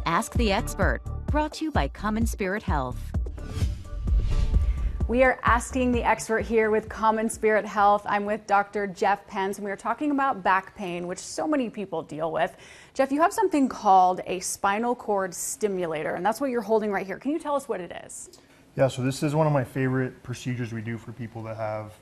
Ask the Expert, brought to you by CommonSpirit Health. We are asking the expert here with CommonSpirit Health. I'm with Dr. Jeff Pence, and we are talking about back pain, which so many people deal with. Jeff, you have something called a spinal cord stimulator, and that's what you're holding right here. Can you tell us what it is? Yeah, so this is one of my favorite procedures we do for people that have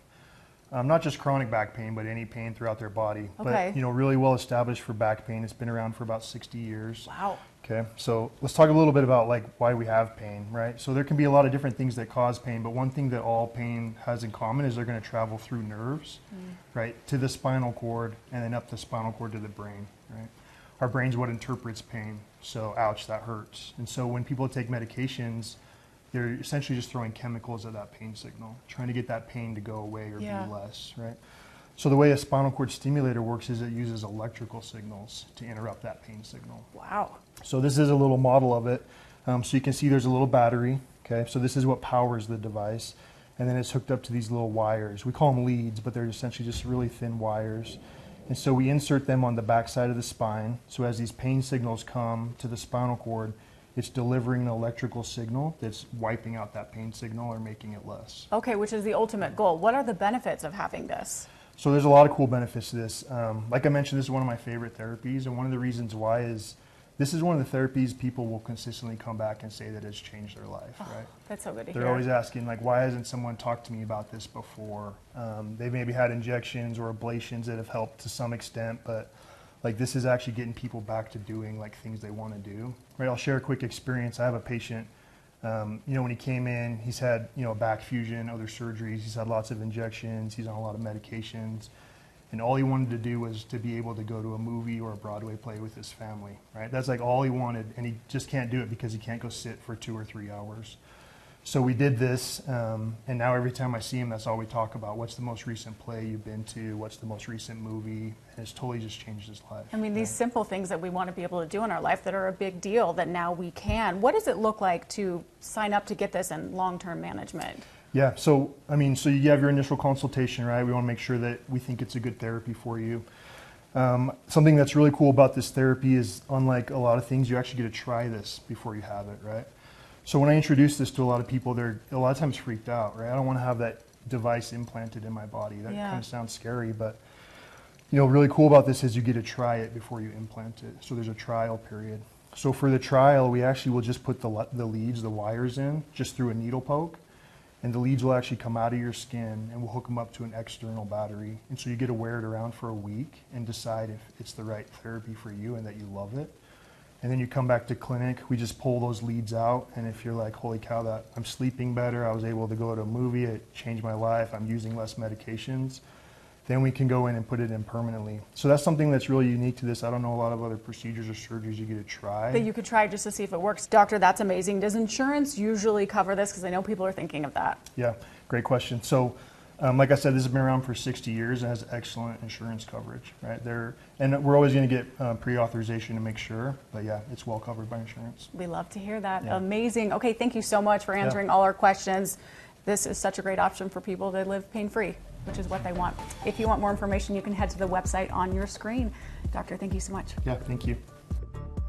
not just chronic back pain, but any pain throughout their body. Okay. But, really well established for back pain. It's been around for about 60 years. Wow. Okay, so let's talk a little bit about why we have pain, right? So there can be a lot of different things that cause pain, but one thing that all pain has in common is they're going to travel through nerves, right, to the spinal cord and then up the spinal cord to the brain, right? Our brain's what interprets pain, so ouch, that hurts. And so when people take medications, they're essentially just throwing chemicals at that pain signal, trying to get that pain to go away or be less, right? So the way a spinal cord stimulator works is it uses electrical signals to interrupt that pain signal. Wow. So this is a little model of it. So you can see there's a little battery, okay? So this is what powers the device. And then it's hooked up to these little wires. We call them leads, but they're essentially just really thin wires. And so we insert them on the back side of the spine. So as these pain signals come to the spinal cord, it's delivering an electrical signal that's wiping out that pain signal or making it less. Okay, which is the ultimate goal. What are the benefits of having this? So there's a lot of cool benefits to this. Like I mentioned, this is one of my favorite therapies, and one of the reasons why is this is one of the therapies people will consistently come back and say that it's changed their life, right? That's so good to hear. They're always asking, why hasn't someone talked to me about this before? They've maybe had injections or ablations that have helped to some extent, but this is actually getting people back to doing things they want to do. Right? I'll share a quick experience. I have a patient, when he came in, he's had, back fusion, other surgeries, he's had lots of injections, he's on a lot of medications, and all he wanted to do was to be able to go to a movie or a Broadway play with his family, right? That's all he wanted, and he just can't do it because he can't go sit for 2 or 3 hours. So we did this, and now every time I see him, that's all we talk about. What's the most recent play you've been to? What's the most recent movie? And it's totally just changed his life. I mean, these simple things that we want to be able to do in our life that are a big deal that now we can. What does it look like to sign up to get this in long-term management? Yeah, so you have your initial consultation, right? We want to make sure that we think it's a good therapy for you. Something that's really cool about this therapy is, unlike a lot of things, you actually get to try this before you have it, right? So when I introduce this to a lot of people, they're a lot of times freaked out, right? I don't want to have that device implanted in my body. That kind of sounds scary, but really cool about this is you get to try it before you implant it. So there's a trial period. So for the trial, we actually will just put the leads, the wires in, just through a needle poke, and the leads will actually come out of your skin, and we'll hook them up to an external battery. And so you get to wear it around for a week and decide if it's the right therapy for you and that you love it. And then you come back to clinic, we just pull those leads out, and if you're like, holy cow, that I'm sleeping better, I was able to go to a movie, it changed my life, I'm using less medications, then we can go in and put it in permanently. So that's something that's really unique to this. I don't know a lot of other procedures or surgeries you get to try. That you could try just to see if it works. Doctor, that's amazing. Does insurance usually cover this? Because I know people are thinking of that. Yeah, great question. So like I said, this has been around for 60 years and has excellent insurance coverage, right? And we're always going to get pre-authorization to make sure, but yeah, it's well covered by insurance. We love to hear that. Yeah. Amazing. Okay, thank you so much for answering all our questions. This is such a great option for people to live pain-free, which is what they want. If you want more information, you can head to the website on your screen. Doctor, thank you so much. Yeah, thank you.